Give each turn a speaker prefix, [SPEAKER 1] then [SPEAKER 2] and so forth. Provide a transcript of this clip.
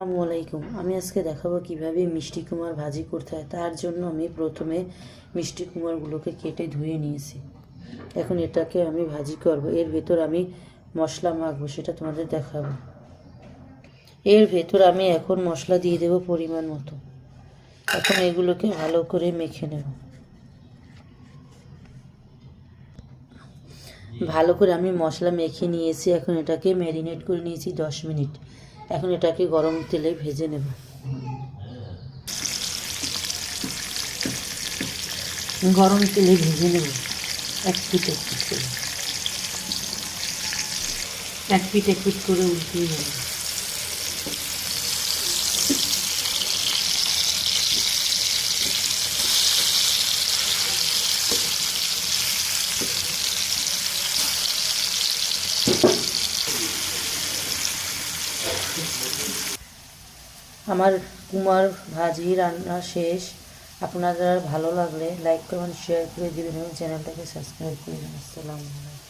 [SPEAKER 1] আসসালামু আলাইকুম। আমি আজকে দেখাবো কিভাবে মিষ্টি কুমড়ার ভাজি করতে হয়। তার জন্য আমি প্রথমে মিষ্টি কুমড়াগুলোকে কেটে ধুয়ে নিয়েছি। এখন এটাকে আমি ভাজি করব। এর ভেতর আমি মশলা মাখবো, সেটা তোমাদের দেখাবো। এর ভেতর আমি এখন মশলা দিয়ে দেব পরিমাণ মতো। এখন এগুলোকে ভালো করে মেখে নেব। ভালো করে আমি মশলা মেখে নিয়েছি। এখন এটাকে ম্যারিনেট করে নিয়েছি 10 মিনিট। এখন এটাকে গরম তেলে ভেজে নেব। গরম তেলে ভেজে নেব এক পিঠ করে, এক পিঠ করে উল্টিয়ে নেব। আমার কুমড়ার ভাজি রান্না শেষ। আপনাদের ভালো লাগলে লাইক কমেন্ট শেয়ার করে দেবেন এবং চ্যানেলটাকে সাবস্ক্রাইব করে দেবেন। আসসালামু আলাইকুম।